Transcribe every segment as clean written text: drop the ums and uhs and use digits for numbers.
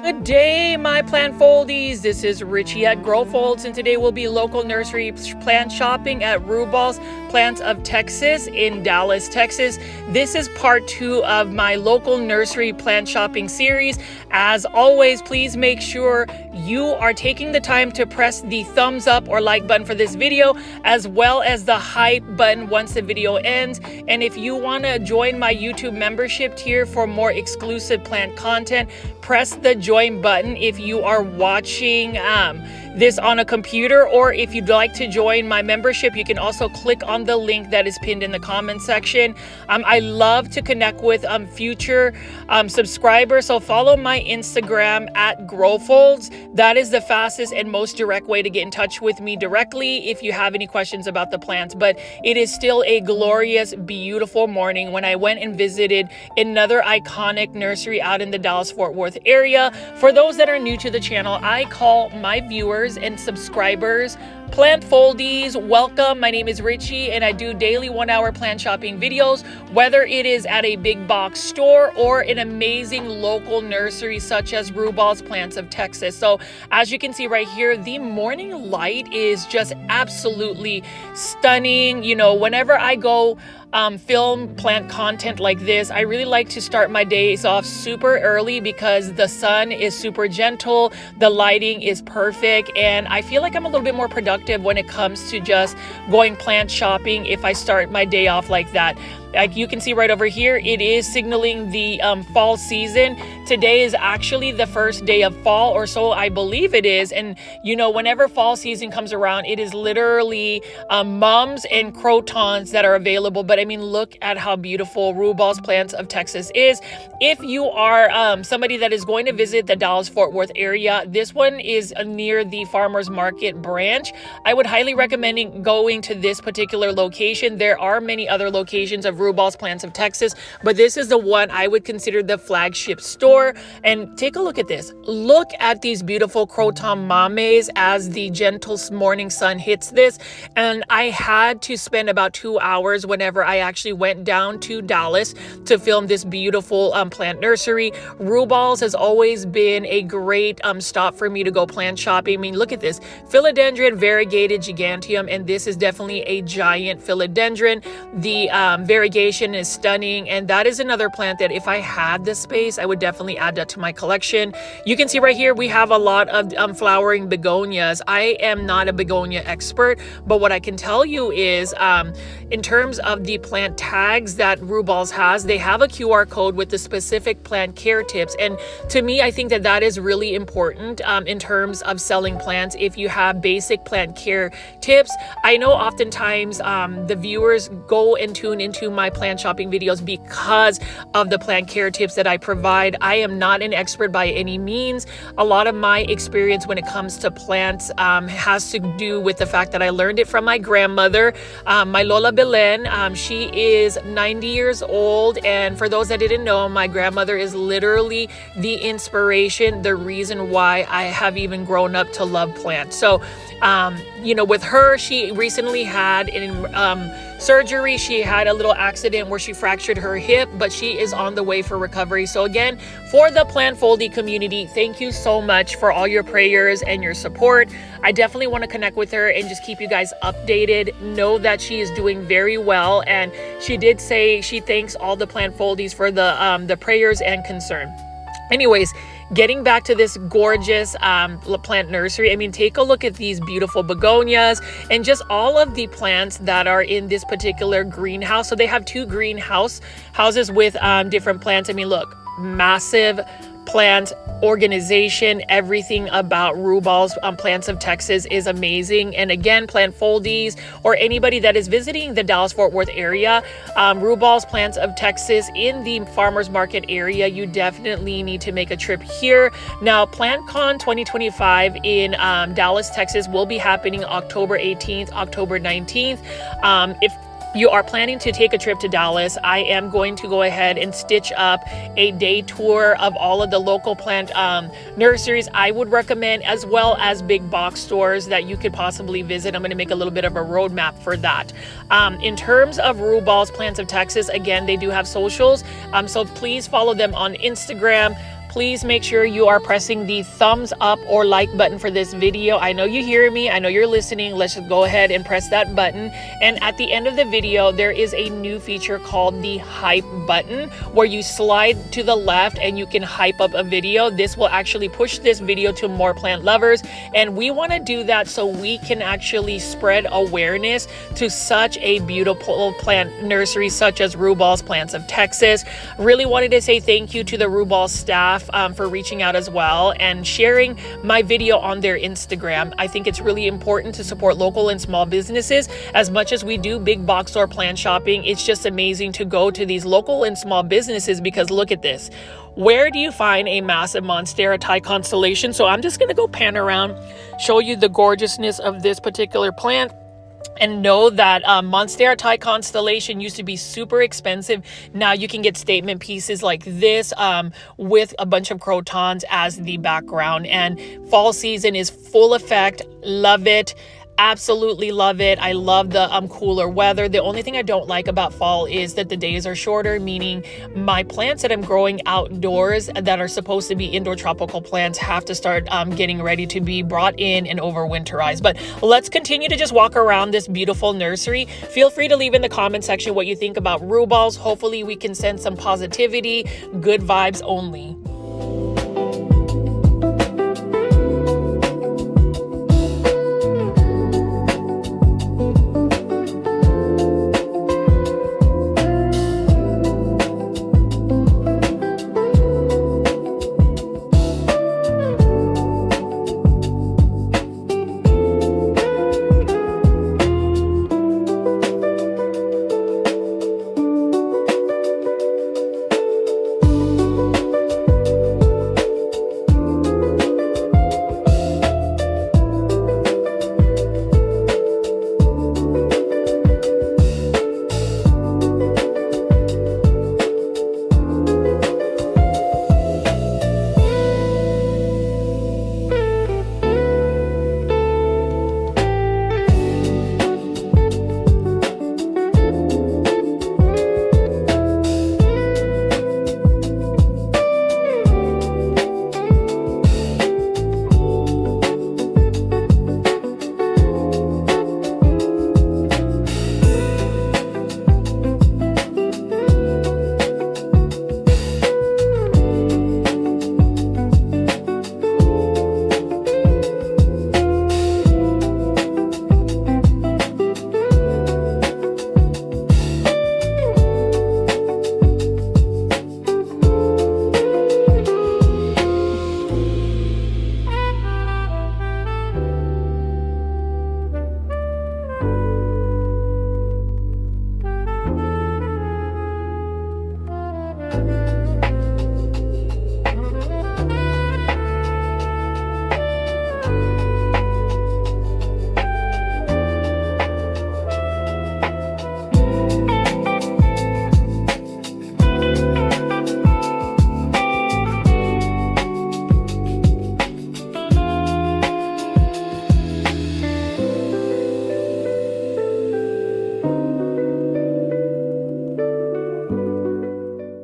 Good day, my plant foldies. This is Richie at Grow Folds, and today we'll be local nursery plant shopping at Rubal's Plants of Texas in Dallas, Texas. This is part 2 of my local nursery plant shopping series. As always, please make sure you are taking the time to press the thumbs up or like button for this video, as well as the hype button once the video ends. And if you want to join my YouTube membership tier for more exclusive plant content, press the join button if you are watching this on a computer, or if you'd like to join my membership, you can also click on the link that is pinned in the comment section. I love to connect with future subscribers, so follow my Instagram at GrowFolds. That is the fastest and most direct way to get in touch with me directly if you have any questions about the plants. But it is still a glorious, beautiful morning when I went and visited another iconic nursery out in the Dallas-Fort Worth area. For those that are new to the channel, I call my viewers and subscribers Plant Foldies. Welcome. My name is Richie, and I do daily 1-hour plant shopping videos, whether it is at a big box store or an amazing local nursery such as Rubal's Plants of Texas. So as you can see right here, the morning light is just absolutely stunning. You know, whenever I go film plant content like this, I really like to start my days off super early because the sun is super gentle, the lighting is perfect, and I feel like I'm a little bit more productive when it comes to just going plant shopping if I start my day off like that. Like you can see right over here, it is signaling the fall season. Today is actually the first day of fall, or so I believe it is. And you know, whenever fall season comes around, it is literally mums and crotons that are available. But I mean, look at how beautiful Rubal's Plants of Texas is. If you are somebody that is going to visit the Dallas-Fort Worth area, this one is near the Farmers Market branch. I would highly recommend going to this particular location. There are many other locations of Rubal's Plants of Texas, but this is the one I would consider the flagship store. And take a look at this. Look at these beautiful croton mames as the gentle morning sun hits this. And I had to spend about 2 hours whenever I actually went down to Dallas to film this beautiful plant nursery. Rubal's has always been a great stop for me to go plant shopping. I mean, look at this philodendron variegated giganteum, and this is definitely a giant philodendron. The variegation is stunning, and that is another plant that if I had the space, I would definitely add that to my collection. You can see right here we have a lot of flowering begonias. I am not a begonia expert, but what I can tell you is in terms of the plant tags that Rubal's has, they have a QR code with the specific plant care tips, and to me, I think that that is really important in terms of selling plants. If you have basic plant care tips, I know oftentimes the viewers go and tune into my plant shopping videos because of the plant care tips that I provide. I am not an expert by any means. A lot of my experience when it comes to plants has to do with the fact that I learned it from my grandmother, my Lola Belen. She is 90 years old, and for those that didn't know, my grandmother is literally the inspiration, the reason why I have even grown up to love plants. So you know, with her, she recently had surgery. She had a little accident where she fractured her hip, but she is on the way for recovery. So again, for the Plant Foldie community, thank you so much for all your prayers and your support. I definitely want to connect with her and just keep you guys updated. Know that she is doing very well, and she did say she thanks all the Plant Foldies for the prayers and concern. Anyways, getting back to this gorgeous plant nursery, I mean, take a look at these beautiful begonias and just all of the plants that are in this particular greenhouse. So they have 2 houses with different plants. I mean, look, massive plant organization. Everything about Rubal's Plants of Texas is amazing. And again, Plant Foldies or anybody that is visiting the Dallas-Fort Worth area, Rubal's Plants of Texas in the Farmers Market area, you definitely need to make a trip here. Now, PlantCon 2025 in Dallas, Texas will be happening October 18th, October 19th. If you are planning to take a trip to Dallas, I am going to go ahead and stitch up a day tour of all of the local plant nurseries I would recommend, as well as big box stores that you could possibly visit. I'm going to make a little bit of a roadmap for that. In terms of Rubal's Plants of Texas, again, they do have socials, so please follow them on Instagram. please make sure you are pressing the thumbs up or like button for this video. I know you hear me, I know you're listening. Let's just go ahead and press that button. And at the end of the video, there is a new feature called the hype button, where you slide to the left and you can hype up a video. This will actually push this video to more plant lovers, and we want to do that so we can actually spread awareness to such a beautiful plant nursery such as Rubal's Plants of Texas. Really wanted to say thank you to the Rubal staff for reaching out as well and sharing my video on their Instagram. I think it's really important to support local and small businesses as much as we do big box store plant shopping. It's just amazing to go to these local and small businesses, because look at this. Where do you find a massive Monstera Thai constellation? So I'm just going to go pan around, show you the gorgeousness of this particular plant. And know that Monstera Thai constellation used to be super expensive. Now you can get statement pieces like this with a bunch of crotons as the background. And fall season is full effect. Love it. Absolutely love it. I love the cooler weather. The only thing I don't like about fall is that the days are shorter, meaning my plants that I'm growing outdoors that are supposed to be indoor tropical plants have to start getting ready to be brought in and overwinterized. But let's continue to just walk around this beautiful nursery. Feel free to leave in the comment section what you think about Rubals. Hopefully we can send some positivity, good vibes only.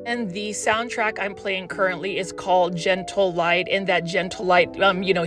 And the soundtrack I'm playing currently is called Gentle Light, and that gentle light,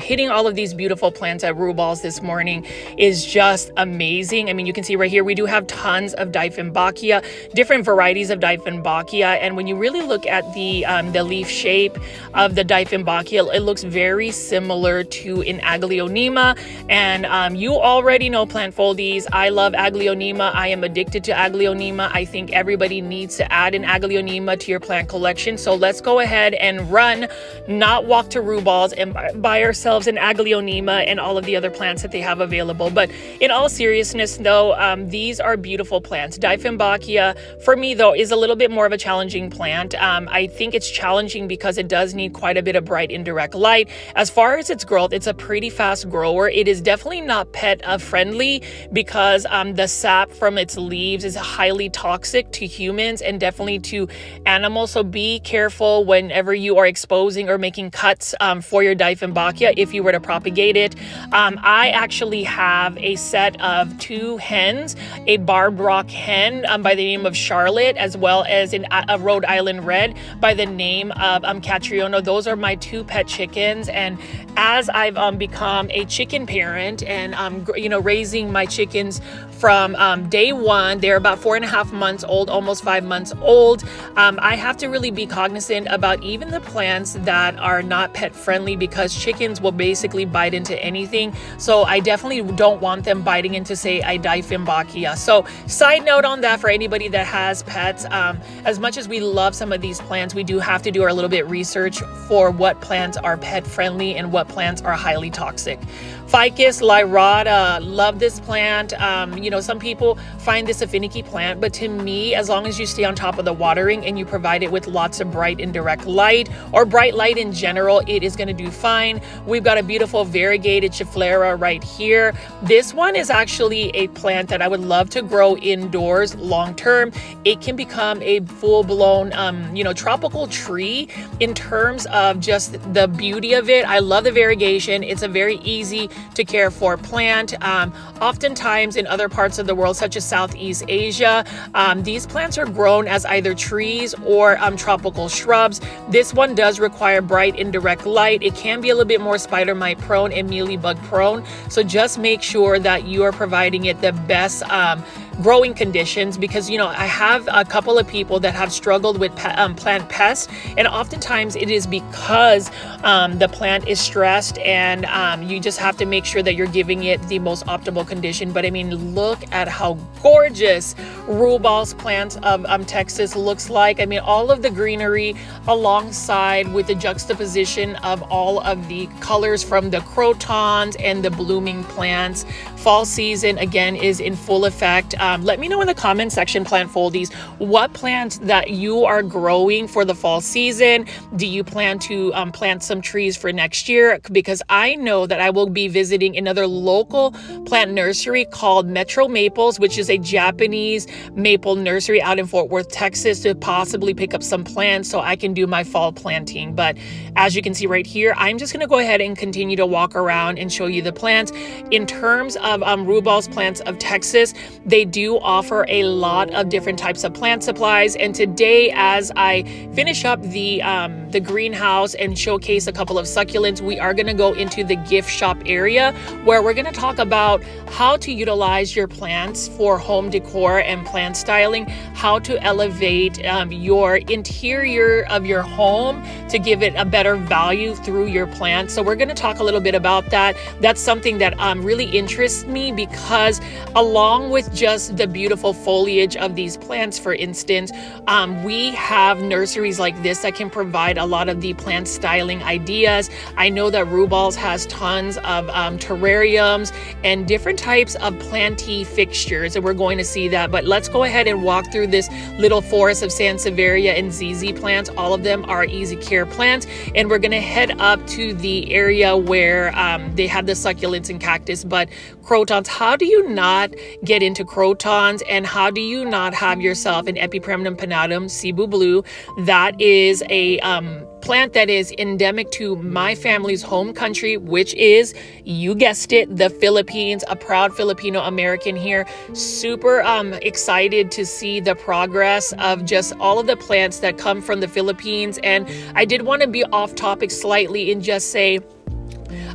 hitting all of these beautiful plants at Rubal's this morning is just amazing. I mean, you can see right here, we do have tons of Dieffenbachia, different varieties of Dieffenbachia. And when you really look at the leaf shape of the Dieffenbachia, it looks very similar to an Aglaonema. And you already know Plant Foldies. I love Aglaonema. I am addicted to Aglaonema. I think everybody needs to add an Aglaonema to your plant collection. So let's go ahead and run, not walk to Rubal's and buy ourselves an Aglaonema and all of the other plants that they have available. But in all seriousness though, these are beautiful plants. Dieffenbachia for me though is a little bit more of a challenging plant. I think it's challenging because it does need quite a bit of bright indirect light. As far as its growth, it's a pretty fast grower. It is definitely not pet friendly because the sap from its leaves is highly toxic to humans and definitely to animals. So be careful whenever you are exposing or making cuts for your Dieffenbachia if you were to propagate it. I actually have a set of 2 hens, a barbed rock hen by the name of Charlotte, as well as a Rhode Island red by the name of Catriona. Those are my 2 pet chickens, and as I've become a chicken parent and raising my chickens from day one, they're about 4.5 months old, almost 5 months old. I have to really be cognizant about even the plants that are not pet friendly, because chickens will basically bite into anything. So I definitely don't want them biting into, say, a Dieffenbachia. So side note on that for anybody that has pets, as much as we love some of these plants, we do have to do our little bit research for what plants are pet friendly and what plants are highly toxic. Ficus lyrata, love this plant. Some people find this a finicky plant, but to me, as long as you stay on top of the watering and you provide it with lots of bright and direct light, or bright light in general, it is going to do fine. We've got a beautiful variegated Schefflera right here. This one is actually a plant that I would love to grow indoors long term. It can become a full-blown tropical tree in terms of just the beauty of it. I love the variegation. It's a very easy to care for plant. Oftentimes in other parts of the world, such as Southeast Asia, these plants are grown as either trees or tropical shrubs. This one does require bright and direct light. It can be a little bit more spider mite prone and mealybug prone. So just make sure that you are providing it the best growing conditions, because I have a couple of people that have struggled with plant pests, and oftentimes it is because the plant is stressed, and you just have to make sure that you're giving it the most optimal condition. But I mean, look at how gorgeous Rubal's plant of Texas looks like. I mean, all of the greenery alongside with the juxtaposition of all of the colors from the crotons and the blooming plants. Fall season again is in full effect. Let me know in the comment section, Plant Foldies, what plants that you are growing for the fall season. Do you plan to plant some trees for next year? Because I know that I will be visiting another local plant nursery called Metro Maples, which is a Japanese maple nursery out in Fort Worth, Texas, to possibly pick up some plants so I can do my fall planting. But as you can see right here, I'm just going to go ahead and continue to walk around and show you the plants. In terms of Rubal's Plants of Texas, they do offer a lot of different types of plant supplies. And today, as I finish up the greenhouse and showcase a couple of succulents, we are going to go into the gift shop area, where we're going to talk about how to utilize your plants for home decor and plant styling, how to elevate your interior of your home to give it a better value through your plants. So we're going to talk a little bit about that. That's something that really interests me, because along with just the beautiful foliage of these plants, for instance, we have nurseries like this that can provide a lot of the plant styling ideas. I know that Rubal's has tons of terrariums and different types of planty fixtures, and we're going to see that. But let's go ahead and walk through this little forest of Sansevieria and ZZ plants. All of them are easy care plants, and we're going to head up to the area where they have the succulents and cactus. But crotons, how do you not get into crotons, and how do you not have yourself an Epipremnum pinnatum Cebu blue? That is a plant that is endemic to my family's home country, which is, you guessed it, the Philippines. A proud Filipino American here. Super excited to see the progress of just all of the plants that come from the Philippines. And I did want to be off topic slightly and just say,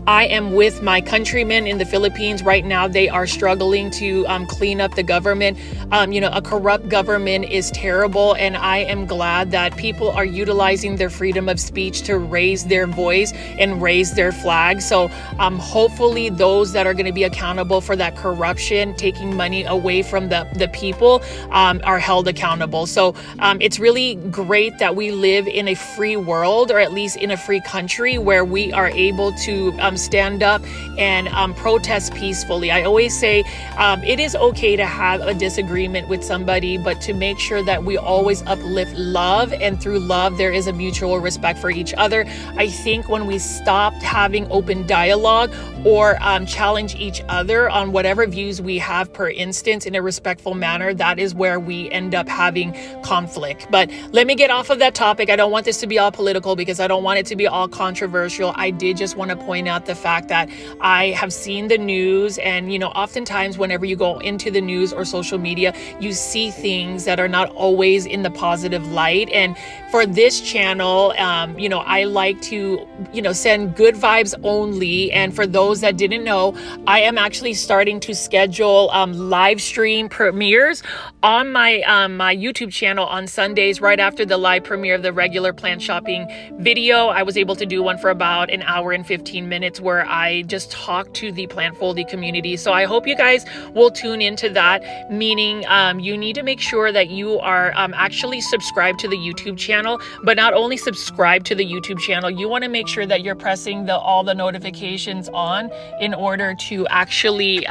I am with my countrymen in the Philippines right now. They are struggling to clean up the government. A corrupt government is terrible, and I am glad that people are utilizing their freedom of speech to raise their voice and raise their flag. So hopefully those that are going to be accountable for that corruption, taking money away from the people, are held accountable. So it's really great that we live in a free world, or at least in a free country, where we are able to stand up and protest peacefully. I always say it is okay to have a disagreement with somebody, but to make sure that we always uplift love, and through love there is a mutual respect for each other. I think when we stopped having open dialogue or challenge each other on whatever views we have per instance in a respectful manner, that is where we end up having conflict. But let me get off of that topic. I don't want this to be all political because I don't want it to be all controversial. I did just want to point out the fact that I have seen the news, and oftentimes whenever you go into the news or social media, you see things that are not always in the positive light. And for this channel, I like to send good vibes only. And for those that didn't know, I am actually starting to schedule live stream premieres on my my YouTube channel on Sundays right after the live premiere of the regular plant shopping video. I was able to do one for about an hour and 15 minutes where I just talk to the Plant Foldie community. So I hope you guys will tune into that, meaning you need to make sure that you are actually subscribed to the YouTube channel, but not only subscribe to the YouTube channel, you want to make sure that you're pressing all the notifications on in order to actually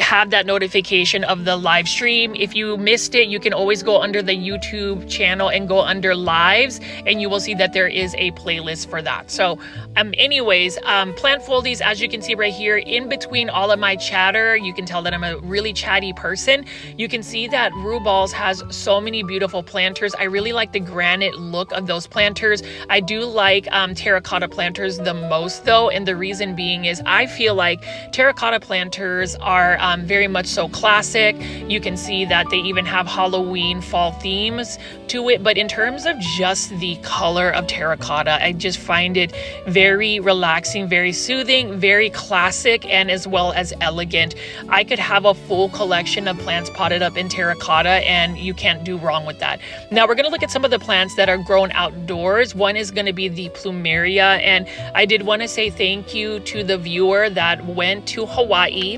have that notification of the live stream. If you missed it, you can always go under the YouTube channel and go under lives, and you will see that there is a playlist for that. So anyways, Plant Foldies, as you can see right here, in between all of my chatter, you can tell that I'm a really chatty person. You can see that Rubal has so many beautiful planters. I really like the granite look of those planters. I do like terracotta planters the most though, and the reason being is I feel like terracotta planters are very much so classic. You can see that they even have Halloween fall themes to it, but in terms of just the color of terracotta, I just find it very relaxing, very soothing, very classic, and as well as elegant. I could have a full collection of plants potted up in terracotta, and you can't do wrong with that. Now we're going to look at some of the plants that are grown outdoors. One is going to be the plumeria, and I did want to say thank you to the viewer that went to Hawaii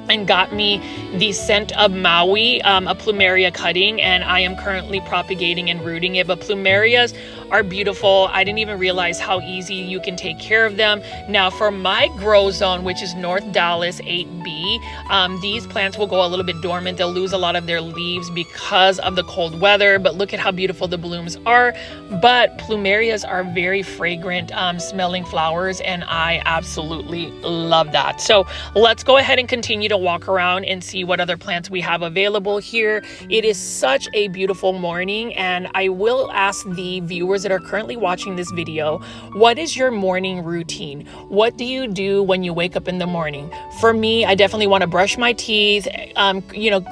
and got me the scent of Maui, a plumeria cutting, and I am currently propagating and rooting it. But plumerias are beautiful. I didn't even realize how easy you can take care of them. Now for my grow zone, which is North Dallas 8B, these plants will go a little bit dormant. They'll lose a lot of their leaves because of the cold weather, but look at how beautiful the blooms are. But plumerias are very fragrant smelling flowers, and I absolutely love that. So let's go ahead and continue to walk around and see what other plants we have available here. It is such a beautiful morning, and I will ask the viewers that are currently watching this video, what is your morning routine? What do you do when you wake up in the morning? For me, I definitely want to brush my teeth,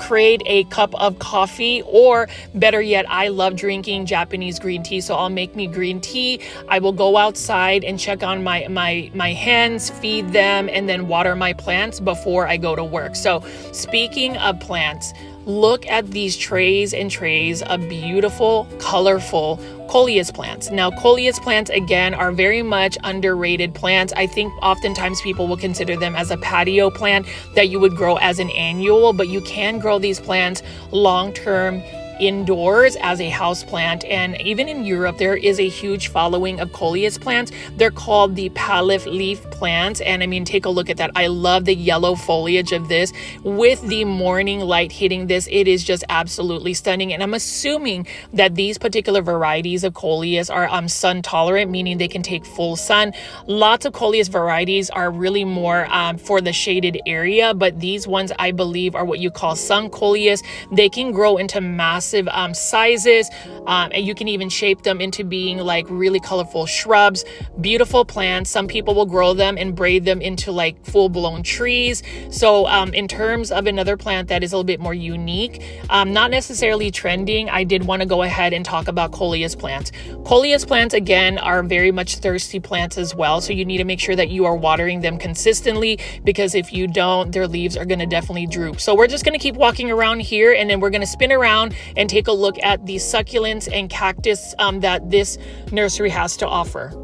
create a cup of coffee, or better yet, I love drinking Japanese green tea, so I'll make me green tea. I will go outside and check on my hens, feed them, and then water my plants before I go to work. So speaking of plants, look at these trays and trays of beautiful, colorful coleus plants. Now, coleus plants, again, are very much underrated plants. I think oftentimes people will consider them as a patio plant that you would grow as an annual, but you can grow these plants long-term indoors as a house plant. And even in Europe, there is a huge following of coleus plants. They're called the palette leaf plants. And I mean, take a look at that. I love the yellow foliage of this with the morning light hitting this. It is just absolutely stunning. And I'm assuming that these particular varieties of coleus are sun tolerant, meaning they can take full sun. Lots of coleus varieties are really more for the shaded area, but these ones I believe are what you call sun coleus. They can grow into massive sizes, and you can even shape them into being like really colorful shrubs. Beautiful plants. Some people will grow them and braid them into like full-blown trees. So in terms of another plant that is a little bit more unique, not necessarily trending, I did want to go ahead and talk about coleus plants. Coleus plants, again, are very much thirsty plants as well, so you need to make sure that you are watering them consistently, because if you don't, their leaves are going to definitely droop. So we're just going to keep walking around here, and then we're going to spin around and take a look at the succulents and cactus that this nursery has to offer.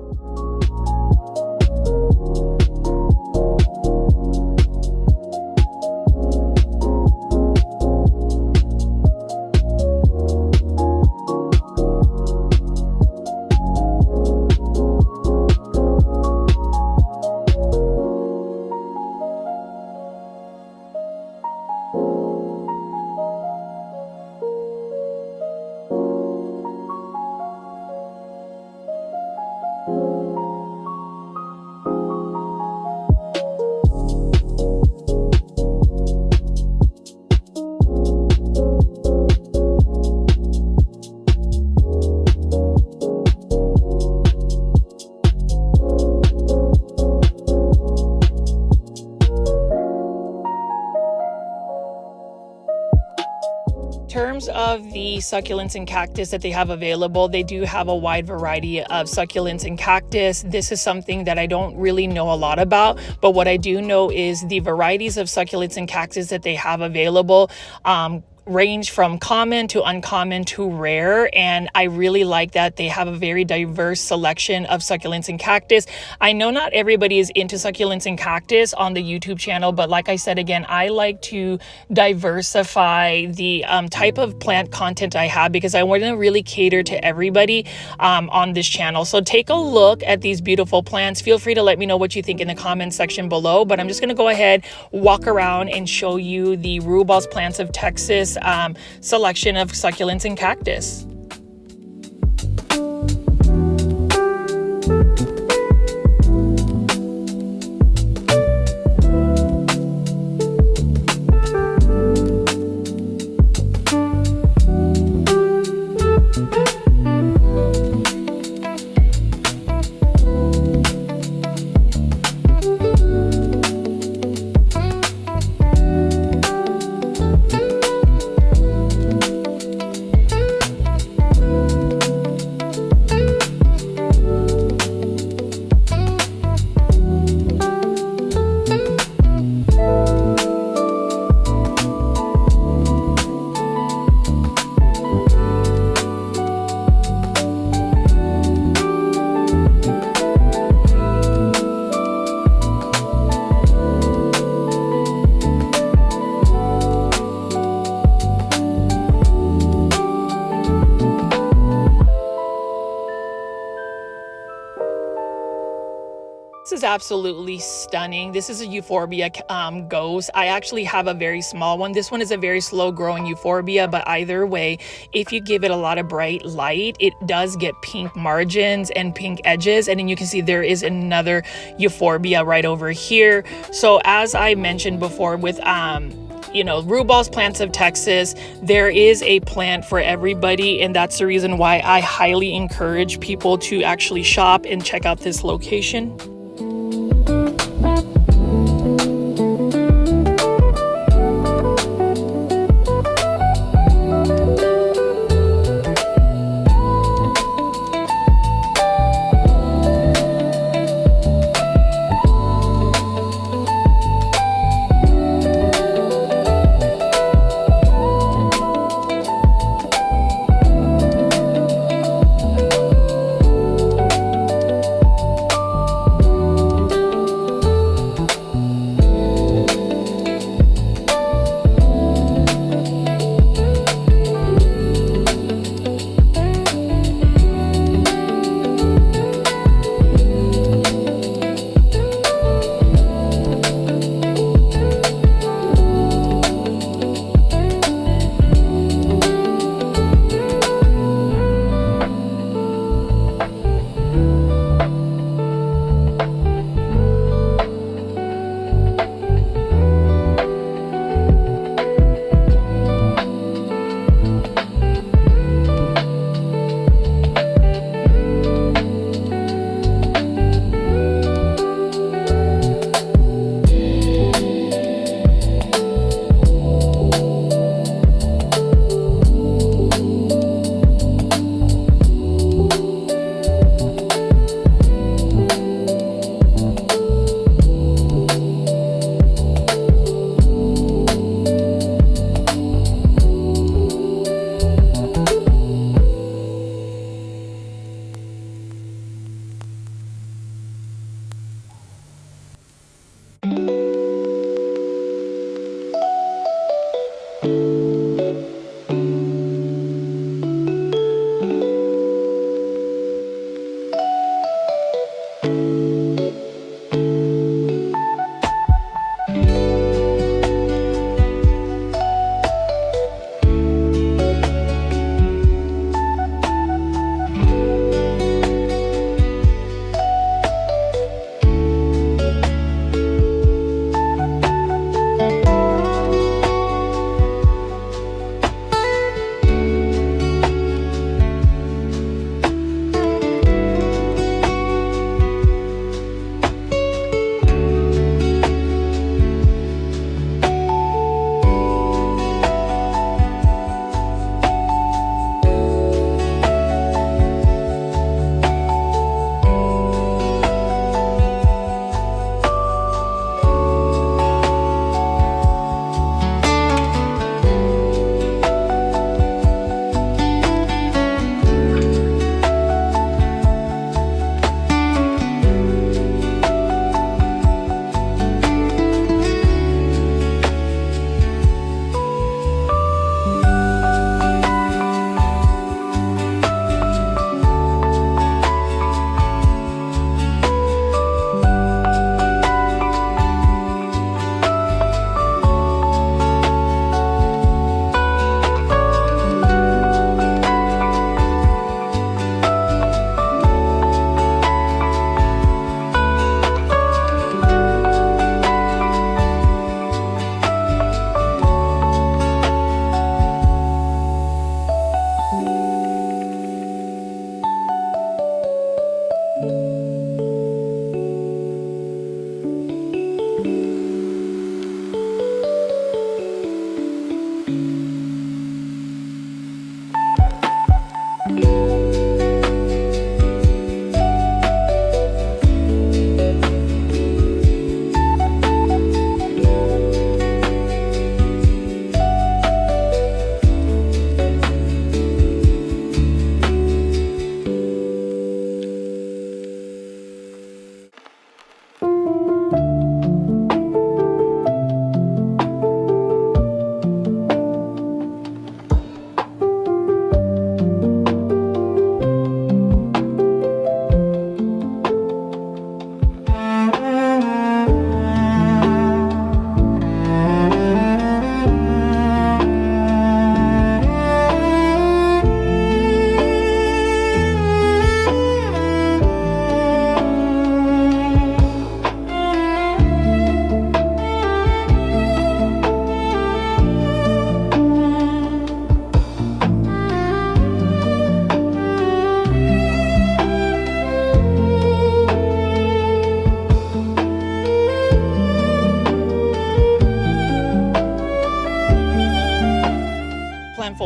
the succulents and cactus that they have available. They do have a wide variety of succulents and cactus. This is something that I don't really know a lot about, but what I do know is the varieties of succulents and cactus that they have available range from common to uncommon to rare, and I really like that they have a very diverse selection of succulents and cactus. I know not everybody is into succulents and cactus on the YouTube channel, but like I said again, I like to diversify the type of plant content I have because I want to really cater to everybody on this channel. So take a look at these beautiful plants. Feel free to let me know what you think in the comment section below, but I'm just going to go ahead, walk around and show you the Rubal's Plants of Texas selection of succulents and cactus. This is absolutely stunning. This is a euphorbia ghost. I actually have a very small one. This one is a very slow growing euphorbia, but either way, if you give it a lot of bright light, it does get pink margins and pink edges. And then you can see there is another euphorbia right over here. So as I mentioned before with Rubal's Plants of Texas, there is a plant for everybody, and that's the reason why I highly encourage people to actually shop and check out this location.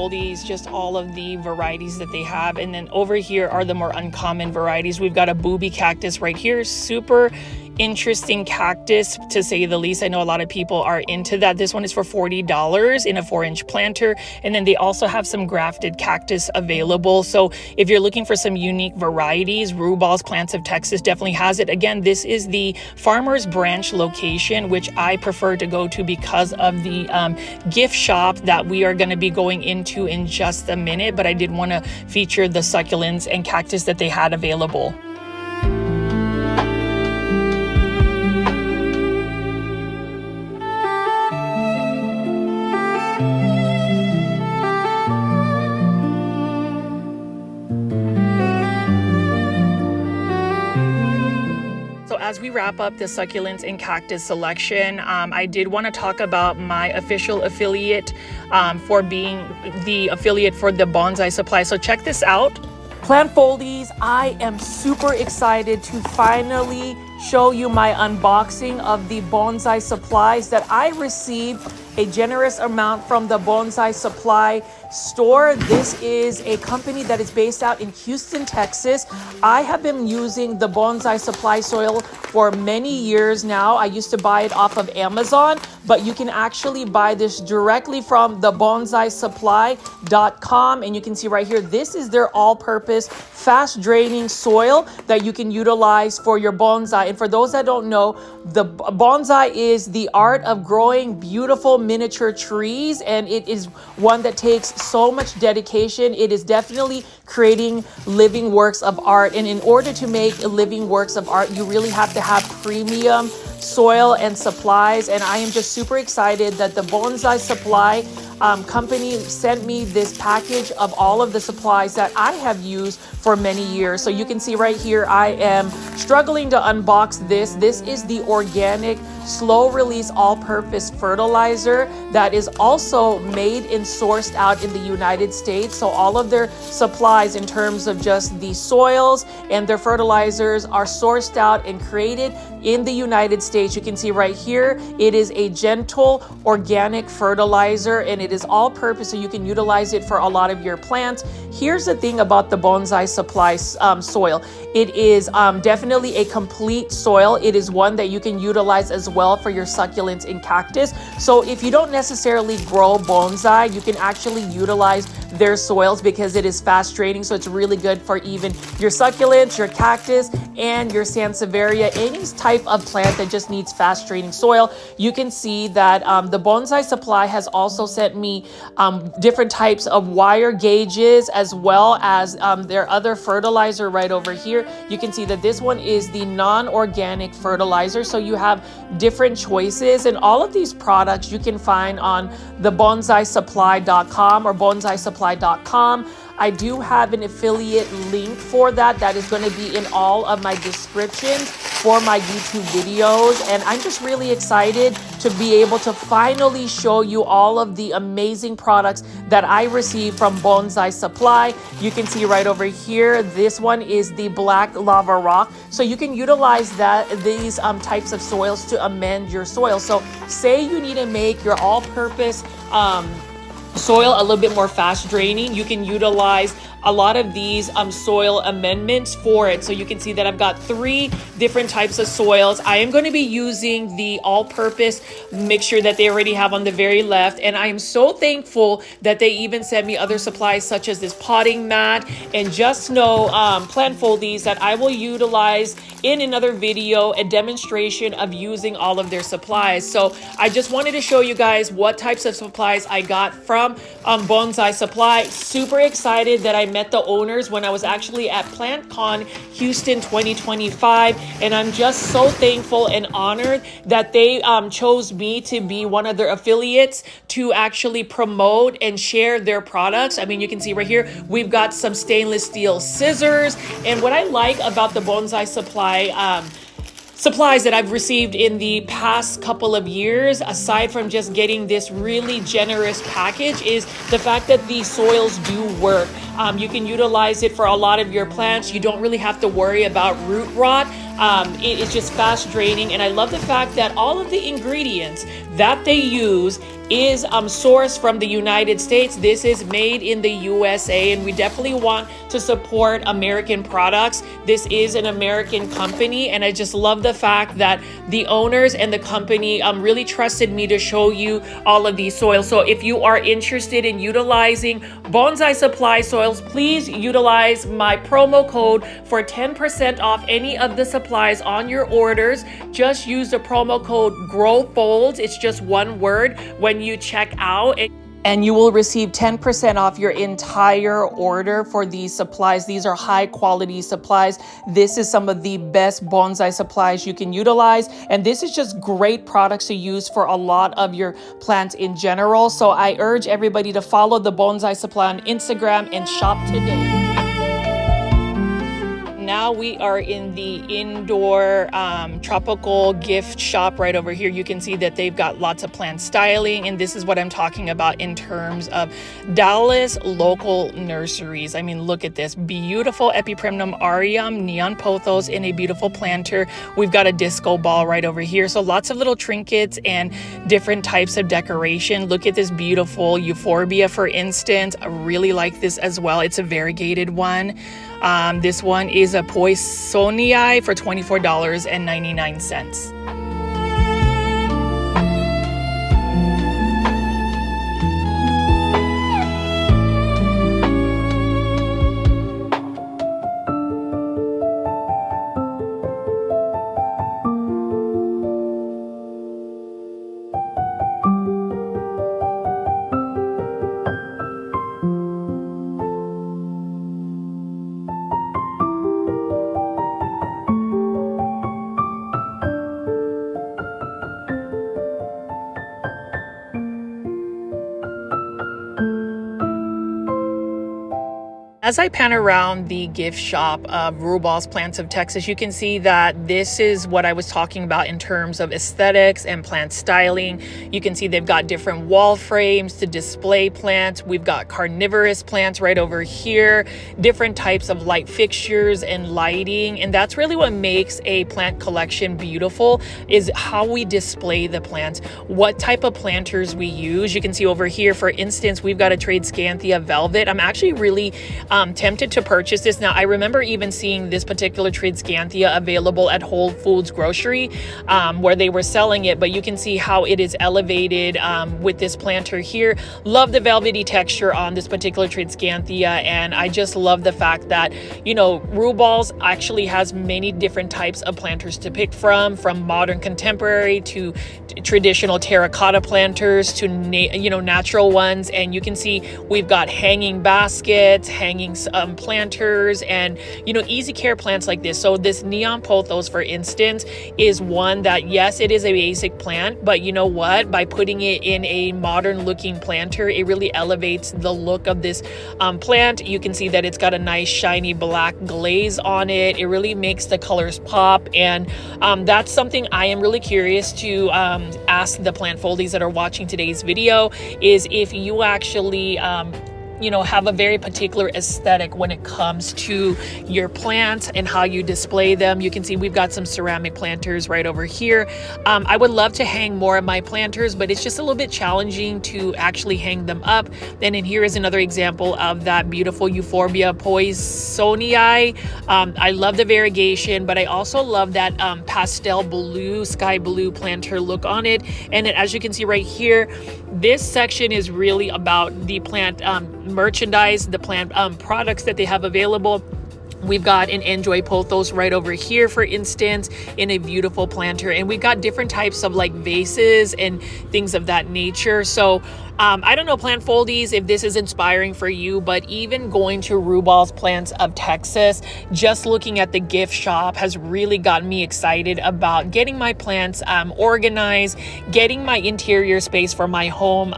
Foldies, just all of the varieties that they have. And then over here are the more uncommon varieties. We've got a booby cactus right here, super interesting cactus to say the least. I know a lot of people are into that. This one is for $40 in a 4-inch planter. And then they also have some grafted cactus available. So if you're looking for some unique varieties, Rubal's Plants of Texas definitely has it. Again, this is the Farmers Branch location, which I prefer to go to because of the gift shop that we are going to be going into in just a minute. But I did want to feature the succulents and cactus that they had available. As we wrap up the succulents and cactus selection, I did want to talk about my official affiliate for being the affiliate for the bonsai supply. So check this out. Plant Foldies, I am super excited to finally show you my unboxing of the bonsai supplies that I received a generous amount from the Bonsai Supply store. This is a company that is based out in Houston, Texas. I have been using the Bonsai Supply soil for many years now. I used to buy it off of Amazon, but you can actually buy this directly from the bonsaisupply.com. And you can see right here, this is their all-purpose, fast-draining soil that you can utilize for your bonsai. And for those that don't know, the bonsai is the art of growing beautiful miniature trees, and it is one that takes so much dedication. It is definitely creating living works of art, and in order to make living works of art, you really have to have premium soil and supplies. And I am just super excited that the Bonsai Supply company sent me this package of all of the supplies that I have used for many years. So you can see right here, I am struggling to unbox this. This is the organic slow release all-purpose fertilizer that is also made and sourced out in the United States. So all of their supplies in terms of just the soils and their fertilizers are sourced out and created in the United States. You can see right here, it is a gentle organic fertilizer, and it is all-purpose, so you can utilize it for a lot of your plants. Here's the thing about the Bonsai Supply soil. It is definitely a complete soil. It is one that you can utilize as well for your succulents and cactus. So if you don't necessarily grow bonsai, you can actually utilize their soils because it is fast draining. So it's really good for even your succulents, your cactus, and your sansevieria, any type of plant that just needs fast draining soil. You can see that the Bonsai Supply has also sent me different types of wire gauges, as well as their other fertilizer right over here. You can see that this one is the non-organic fertilizer. So you have different choices, and all of these products you can find on the bonsaisupply.com or bonsaisupply.com. I do have an affiliate link for that is going to be in all of my descriptions for my YouTube videos. And I'm just really excited to be able to finally show you all of the amazing products that I received from Bonsai Supply. You can see right over here, this one is the black lava rock. So you can utilize these types of soils to amend your soil. So say you need to make your all-purpose soil a little bit more fast draining, you can utilize a lot of these soil amendments for it. So you can see that I've got 3 different types of soils. I am going to be using the all-purpose mixture that they already have on the very left, and I am so thankful that they even sent me other supplies such as this potting mat. And just know, Plant Foldies, that I will utilize in another video a demonstration of using all of their supplies. So I just wanted to show you guys what types of supplies I got from Bonsai Supply. Super excited that I met the owners when I was actually at PlantCon Houston 2025, and I'm just so thankful and honored that they chose me to be one of their affiliates to actually promote and share their products. I mean, you can see right here, we've got some stainless steel scissors, and what I like about the Bonsai Supply supplies that I've received in the past couple of years, aside from just getting this really generous package, is the fact that these soils do work. You can utilize it for a lot of your plants. You don't really have to worry about root rot. It is just fast draining, and I love the fact that all of the ingredients that they use is sourced from the United States. This is made in the USA, and we definitely want to support American products. This is an American company, and I just love the fact that the owners and the company really trusted me to show you all of these soils. So if you are interested in utilizing Bonsai Supply soils, please utilize my promo code for 10% off any of the supplies on your orders. Just use the promo code GROWFOLDS. It's just one word when you check out, and you will receive 10% off your entire order for these supplies. These are high quality supplies. This is some of the best bonsai supplies you can utilize. And this is just great products to use for a lot of your plants in general. So I urge everybody to follow the Bonsai Supply on Instagram and shop today. Now we are in the indoor tropical gift shop right over here. You can see that they've got lots of plant styling, and this is what I'm talking about in terms of Dallas local nurseries. I mean, look at this beautiful Epiprimnum aureum neon pothos in a beautiful planter. We've got a disco ball right over here, so lots of little trinkets and different types of decoration. Look at this beautiful euphorbia, for instance. I really like this as well. It's a variegated one. This one is a Poissonii for $24.99. As I pan around the gift shop of Rubal's Plants of Texas, you can see that this is what I was talking about in terms of aesthetics and plant styling. You can see they've got different wall frames to display plants. We've got carnivorous plants right over here, different types of light fixtures and lighting. And that's really what makes a plant collection beautiful, is how we display the plants, what type of planters we use. You can see over here, for instance, we've got a Tradescanthia Velvet. I'm actually really tempted to purchase this. Now, I remember even seeing this particular Tradescanthia available at Whole Foods grocery where they were selling it, but you can see how it is elevated with this planter here. Love the velvety texture on this particular Tradescanthia, and I just love the fact that, you know, Rubal's actually has many different types of planters to pick from modern contemporary to traditional terracotta planters to natural ones. And you can see we've got hanging baskets, hanging planters, and easy care plants like this. So this neon pothos, for instance, is one that, yes, it is a basic plant, but you know what, by putting it in a modern looking planter, it really elevates the look of this plant. You can see that it's got a nice shiny black glaze on it. It really makes the colors pop, and that's something I am really curious to ask the Plant Foldies that are watching today's video, is if you actually have a very particular aesthetic when it comes to your plants and how you display them. You can see we've got some ceramic planters right over here. I would love to hang more of my planters, but it's just a little bit challenging to actually hang them up. And then here is another example of that beautiful Euphorbia Poissonii. I love the variegation, but I also love that pastel blue, sky blue planter look on it. And then, as you can see right here, this section is really about the plant merchandise, the plant products that they have available. We've got an Enjoy pothos right over here, for instance, in a beautiful planter, and we've got different types of like vases and things of that nature. So I don't know, Plant Foldies, if this is inspiring for you, but even going to Rubal's Plants of Texas, just looking at the gift shop has really gotten me excited about getting my plants organized, getting my interior space for my home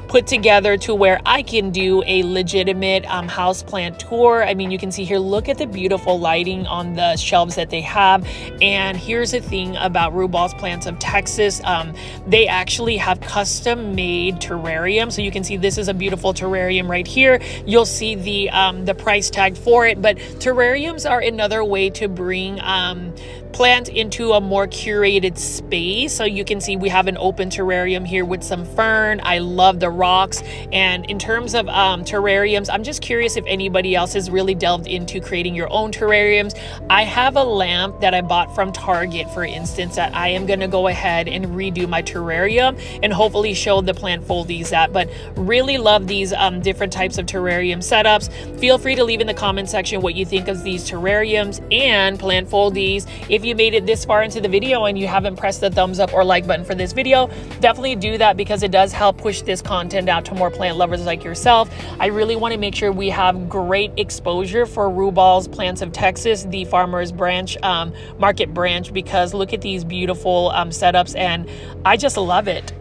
put together to where I can do a legitimate house plant tour. I mean, you can see here, look at the beautiful lighting on the shelves that they have. And here's the thing about Rubal's Plants of Texas. They actually have custom made terrariums. So you can see this is a beautiful terrarium right here. You'll see the price tag for it, but terrariums are another way to bring plant into a more curated space. So you can see we have an open terrarium here with some fern. I love the rocks. And in terms of terrariums, I'm just curious if anybody else has really delved into creating your own terrariums. I have a lamp that I bought from Target, for instance, that I am going to go ahead and redo my terrarium and hopefully show the Plant Foldies that. But really love these different types of terrarium setups. Feel free to leave in the comment section what you think of these terrariums and Plant Foldies. If you made it this far into the video and you haven't pressed the thumbs up or like button for this video, definitely do that because it does help push this content out to more plant lovers like yourself. I really want to make sure we have great exposure for Rubal's Plants of Texas, the farmers branch, market branch, because look at these beautiful setups and I just love it.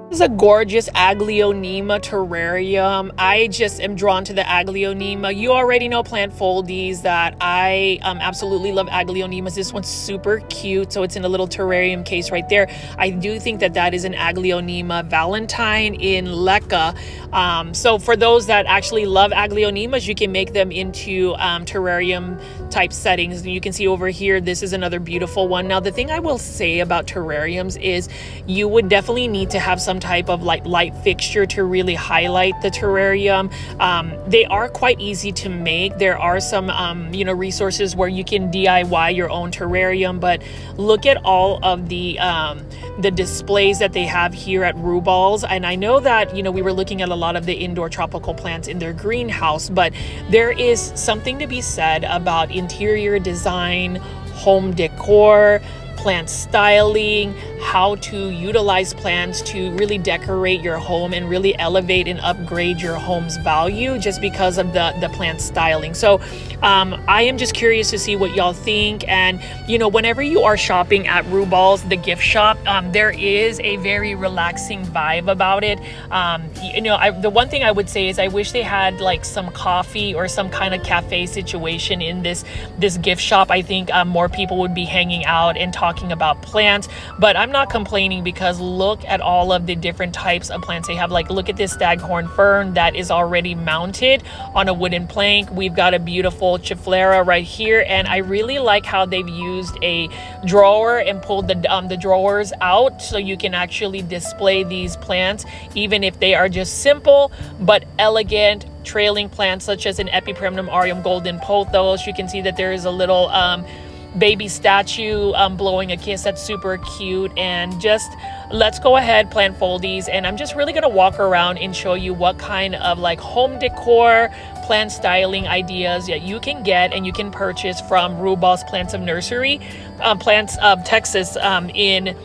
This is a gorgeous Aglaonema terrarium. I just am drawn to the Aglaonema. You already know Plant Foldies that I absolutely love Aglaonemas. This one's super cute, so it's in a little terrarium case right there. I do think that that is an Aglaonema Valentine in Leca. So for those that actually love Aglaonemas, you can make them into terrarium type settings. You can see over here, this is another beautiful one. Now, the thing I will say about terrariums is you would definitely need to have some type of like light fixture to really highlight the terrarium. They are quite easy to make. There are some resources where you can DIY your own terrarium, but look at all of the displays that they have here at Rubal's. And I know that we were looking at a lot of the indoor tropical plants in their greenhouse, but there is something to be said about interior design, home decor, plant styling, how to utilize plants to really decorate your home and really elevate and upgrade your home's value just because of the plant styling. So I am just curious to see what y'all think. And whenever you are shopping at Rubal's, the gift shop, there is a very relaxing vibe about it. The one thing I would say is I wish they had like some coffee or some kind of cafe situation in this gift shop. I think more people would be hanging out and talking about plants, but I'm not complaining because look at all of the different types of plants they have. Like, look at this staghorn fern that is already mounted on a wooden plank. We've got a beautiful chiflera right here, and I really like how they've used a drawer and pulled the drawers out so you can actually display these plants, even if they are just simple but elegant trailing plants such as an Epipremnum aureum golden pothos. You can see that there is a little baby statue blowing a kiss. That's super cute. And just let's go ahead, Plant Foldies, and I'm just really gonna walk around and show you what kind of like home decor, plant styling ideas that you can get and you can purchase from Rubal's Plants of Nursery, Plants of Texas, in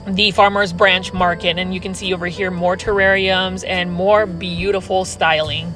the farmers branch market. And you can see over here more terrariums and more beautiful styling.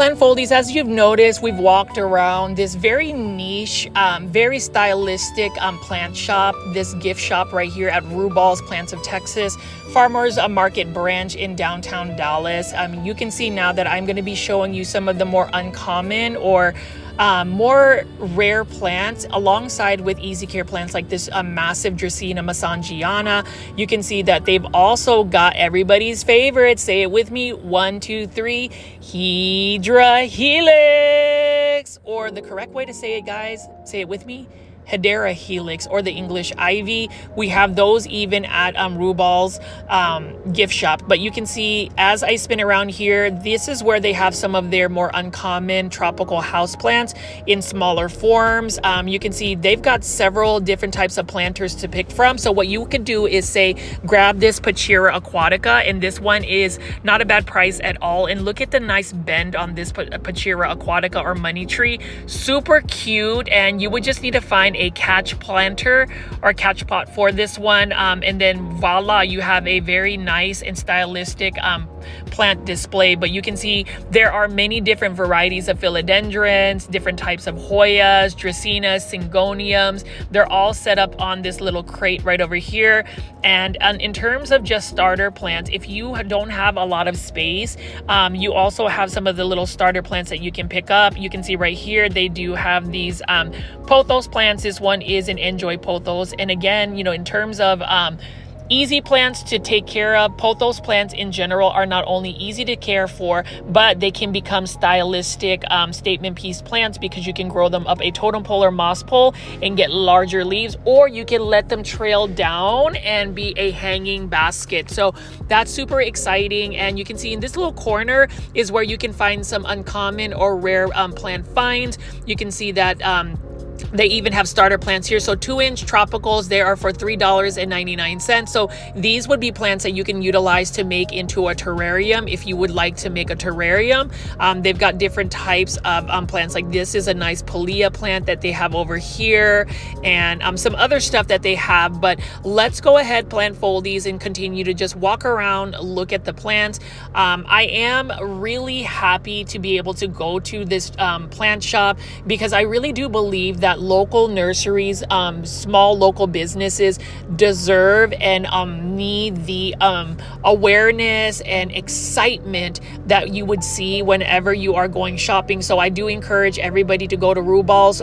Plant Foldies, as you've noticed, we've walked around this very niche, very stylistic plant shop, this gift shop right here at Rubal's Plants of Texas, Farmers Market branch in downtown Dallas. You can see now that I'm going to be showing you some of the more uncommon or more rare plants alongside with easy care plants like this massive Dracaena Masangiana. You can see that they've also got everybody's favorite, say it with me, 1, 2, 3, Hedera Helix, or the correct way to say it, guys, say it with me, Hedera Helix, or the English ivy. We have those even at Rubal's gift shop. But you can see as I spin around here, this is where they have some of their more uncommon tropical houseplants in smaller forms. You can see they've got several different types of planters to pick from. So what you could do is say, grab this Pachira aquatica, and this one is not a bad price at all. And look at the nice bend on this Pachira aquatica or money tree. Super cute, and you would just need to find a catch planter or catch pot for this one, and then voila, you have a very nice and stylistic plant display. But you can see there are many different varieties of philodendrons, different types of Hoyas, Dracaenas, Syngoniums. They're all set up on this little crate right over here. And in terms of just starter plants, if you don't have a lot of space, you also have some of the little starter plants that you can pick up. You can see right here they do have these pothos plants. This one is an Enjoy pothos, and again, you know, in terms of easy plants to take care of, pothos plants in general are not only easy to care for, but they can become stylistic statement piece plants because you can grow them up a totem pole or moss pole and get larger leaves, or you can let them trail down and be a hanging basket. So that's super exciting. And you can see in this little corner is where you can find some uncommon or rare plant finds. You can see that they even have starter plants here. So 2-inch tropicals, they are for $3.99. So these would be plants that you can utilize to make into a terrarium if you would like to make a terrarium. They've got different types of plants. Like this is a nice Palea plant that they have over here, and some other stuff that they have. But let's go ahead, Plant Foldies, and continue to just walk around, look at the plants. I am really happy to be able to go to this plant shop because I really do believe that local nurseries, small local businesses deserve and need the awareness and excitement that you would see whenever you are going shopping. So I do encourage everybody to go to Rubal's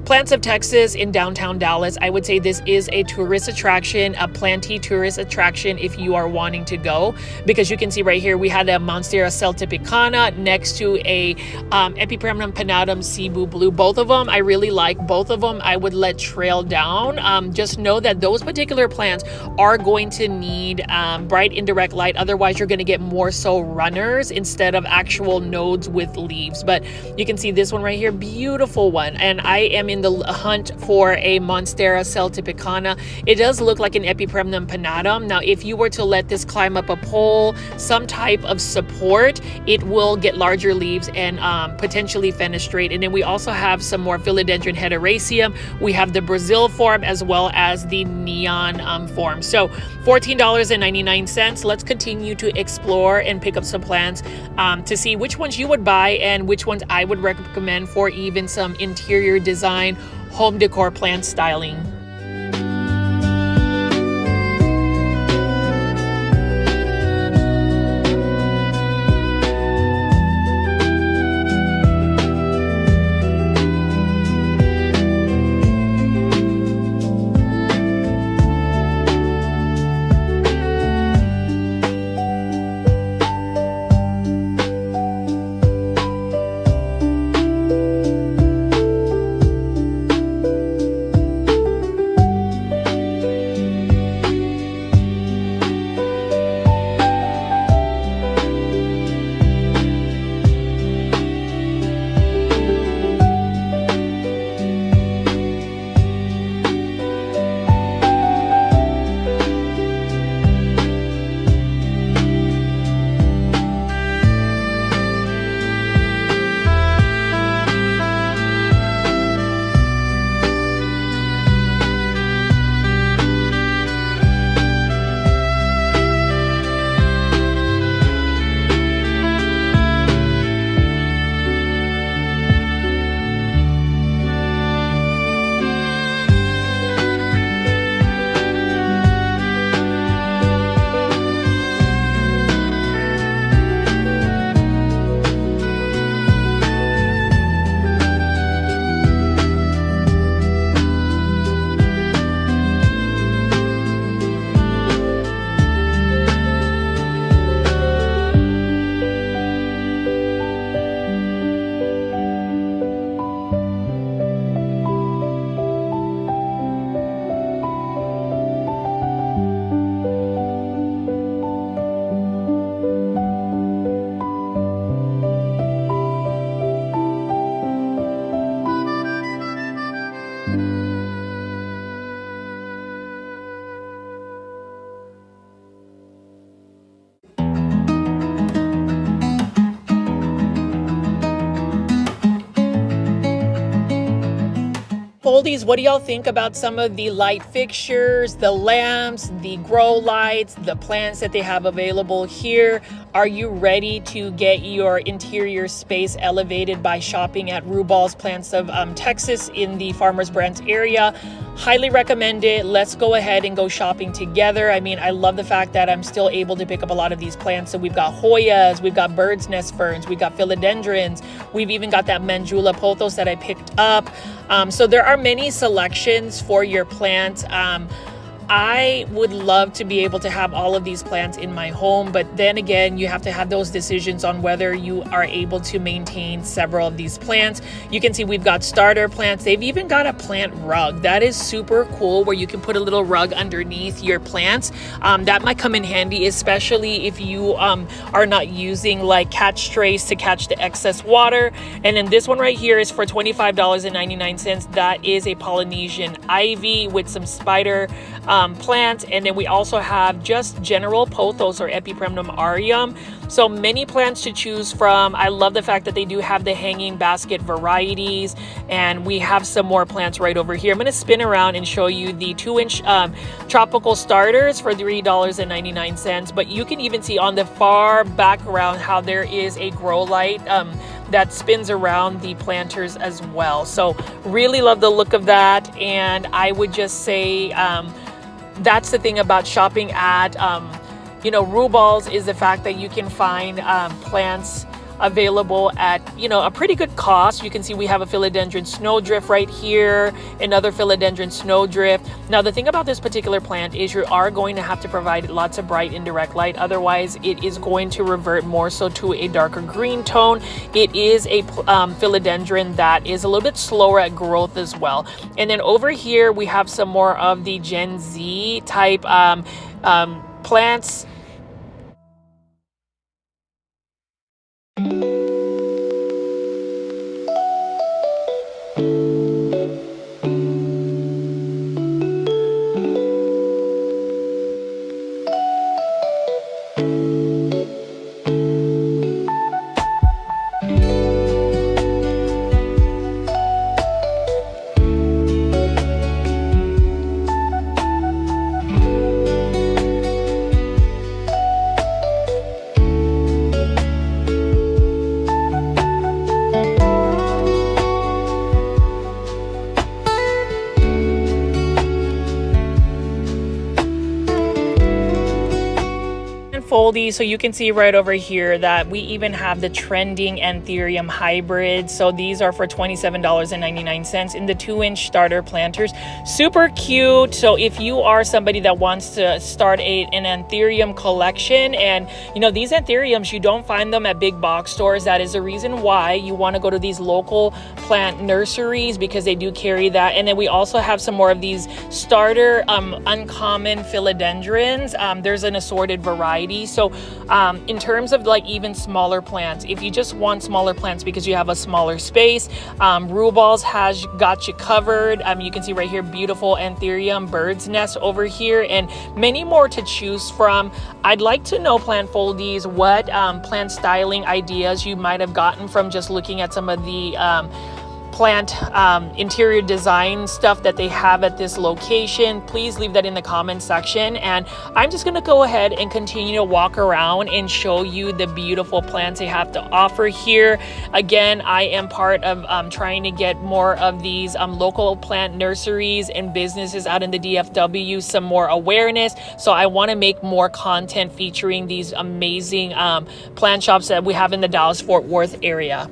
Plants of Texas in downtown Dallas. I would say this is a tourist attraction, a planty tourist attraction if you are wanting to go, because you can see right here we had a Monstera celtipicana next to a Epipremnum pinnatum Cebu blue. Both of them I really like. Both of them I would let trail down. Just know that those particular plants are going to need bright indirect light. Otherwise, you're going to get more so runners instead of actual nodes with leaves. But you can see this one right here, beautiful one. And I am in the hunt for a Monstera celtipicana. It does look like an Epipremnum pinnatum. Now, if you were to let this climb up a pole, some type of support, it will get larger leaves and potentially fenestrate. And then we also have some more philodendron hederaceum. We have the Brazil form as well as the neon form. So $14.99. Let's continue to explore and pick up some plants to see which ones you would buy and which ones I would recommend for even some interior design, home decor plant styling. Foldies, what do y'all think about some of the light fixtures, the lamps, the grow lights, the plants that they have available here? Are you ready to get your interior space elevated by shopping at Rubal's Plants of Texas in the Farmers Branch area? Highly recommend it. Let's go ahead and go shopping together. I mean, I love the fact that I'm still able to pick up a lot of these plants. So we've got Hoyas, we've got bird's nest ferns, we've got philodendrons, we've even got that Mandula pothos that I picked up. So there are many selections for your plants. I would love to be able to have all of these plants in my home, but then again, you have to have those decisions on whether you are able to maintain several of these plants. You can see we've got starter plants. They've even got a plant rug. That is super cool, where you can put a little rug underneath your plants. That might come in handy, especially if you are not using like catch trays to catch the excess water. And then this one right here is for $25.99. That is a Polynesian ivy with some spider plants, and then we also have just general pothos or Epipremnum aureum. So many plants to choose from. I love the fact that they do have the hanging basket varieties, and we have some more plants right over here. I'm going to spin around and show you the 2-inch tropical starters for $3.99, but you can even see on the far background how there is a grow light that spins around the planters as well. So really love the look of that, and I would just say that's the thing about shopping at Rubal's, is the fact that you can find plants available at a pretty good cost. You can see we have a philodendron snowdrift right here, another philodendron snowdrift. Now the thing about this particular plant is you are going to have to provide lots of bright indirect light, otherwise it is going to revert more so to a darker green tone. It is a philodendron that is a little bit slower at growth as well. And then over here we have some more of the Gen Z type plants. Foldies, so you can see right over here that we even have the trending Anthurium hybrid. So these are for $27.99 in the 2-inch starter planters. Super cute. So if you are somebody that wants to start an Anthurium collection, and these Anthuriums, you don't find them at big box stores. That is the reason why you want to go to these local plant nurseries, because they do carry that. And then we also have some more of these starter uncommon philodendrons. There's an assorted variety. So in terms of like even smaller plants, if you just want smaller plants because you have a smaller space, Rubal's has got you covered. You can see right here, beautiful Anthurium bird's nest over here, and many more to choose from. I'd like to know, Plant Foldies, what plant styling ideas you might have gotten from just looking at some of the plant interior design stuff that they have at this location. Please leave that in the comment section, and I'm just going to go ahead and continue to walk around and show you the beautiful plants they have to offer here. Again, I am part of trying to get more of these local plant nurseries and businesses out in the DFW some more awareness, so I want to make more content featuring these amazing plant shops that we have in the Dallas-Fort Worth area.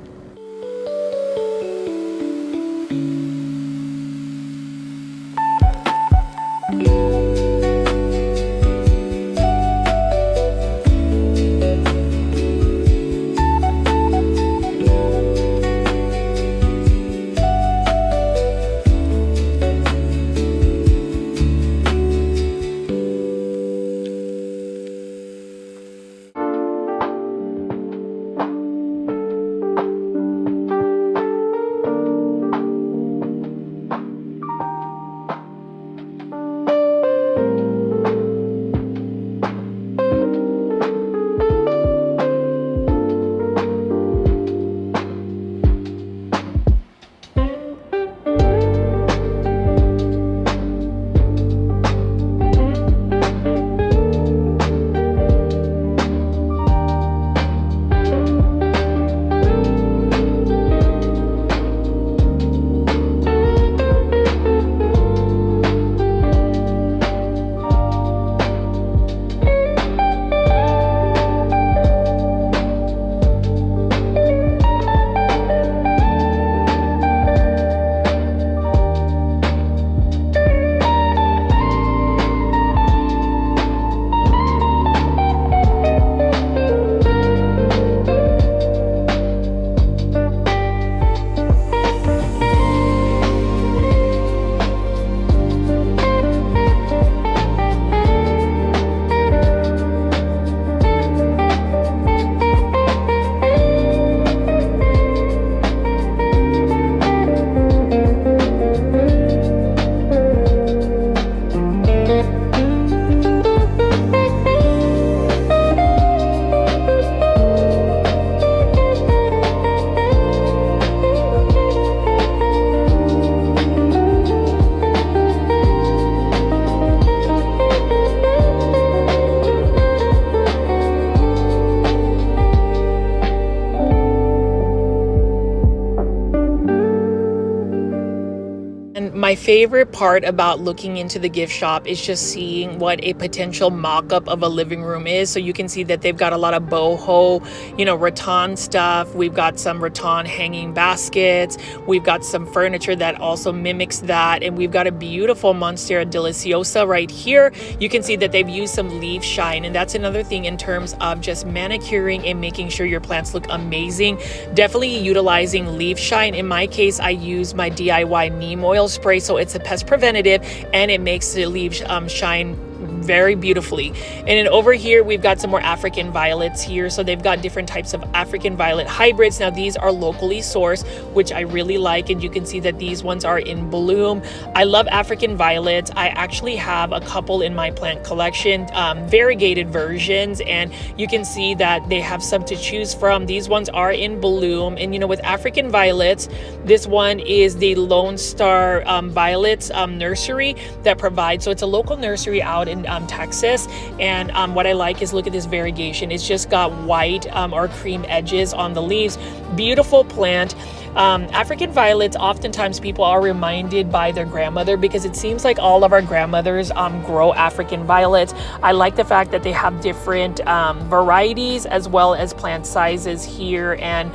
And my favorite part about looking into the gift shop is just seeing what a potential mock-up of a living room is. So you can see that they've got a lot of boho, rattan stuff. We've got some rattan hanging baskets. We've got some furniture that also mimics that. And we've got a beautiful Monstera Deliciosa right here. You can see that they've used some leaf shine. And that's another thing in terms of just manicuring and making sure your plants look amazing. Definitely utilizing leaf shine. In my case, I use my DIY neem oil spray, so it's a pest preventative and it makes the leaves shine very beautifully. And then over here we've got some more African violets here. So they've got different types of African violet hybrids. Now these are locally sourced, which I really like, and you can see that these ones are in bloom. I love African violets. I actually have a couple in my plant collection, variegated versions, and you can see that they have some to choose from. These ones are in bloom, and with African violets, this one is the Lone Star Violets Nursery that provides, so it's a local nursery out in Texas, and what I like is, look at this variegation. It's just got white or cream edges on the leaves. Beautiful plant. African violets, oftentimes people are reminded by their grandmother, because it seems like all of our grandmothers grow African violets. I like the fact that they have different varieties as well as plant sizes here, and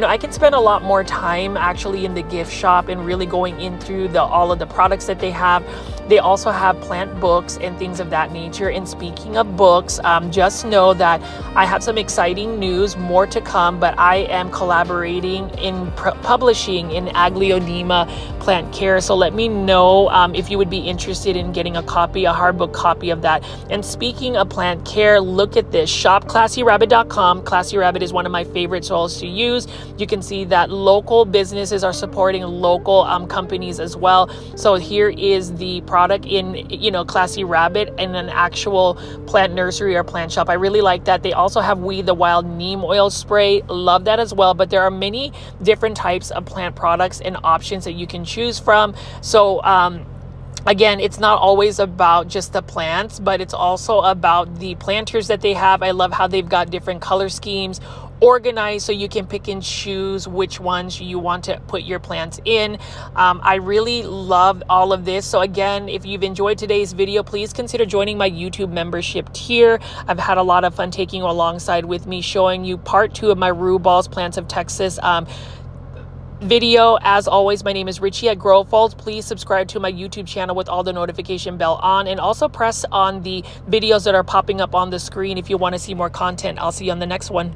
I can spend a lot more time actually in the gift shop and really going in through all of the products that they have. They also have plant books and things of that nature. And speaking of books, just know that I have some exciting news, more to come, but I am collaborating in publishing in Aglaonema plant care. So let me know if you would be interested in getting a copy, a hardbook copy of that. And speaking of plant care, look at this. Shop ClassyRabbit.com. Classy Rabbit is one of my favorite soils to use. You can see that local businesses are supporting local companies as well. So here is the product in Classy Rabbit in an actual plant nursery or plant shop. I really like that. They also have We the Wild neem oil spray. Love that as well. But there are many different types of plant products and options that you can choose from. So again, it's not always about just the plants, but it's also about the planters that they have. I love how they've got different color schemes organized so you can pick and choose which ones you want to put your plants in. I really love all of this. So again, if you've enjoyed today's video, please consider joining my YouTube membership tier. I've had a lot of fun taking you alongside with me, showing you part 2 of my Rubal's Plants of Texas video. As always, my name is Richie at GrowFolds. Please subscribe to my YouTube channel with all the notification bell on, and also press on the videos that are popping up on the screen if you want to see more content. I'll see you on the next one.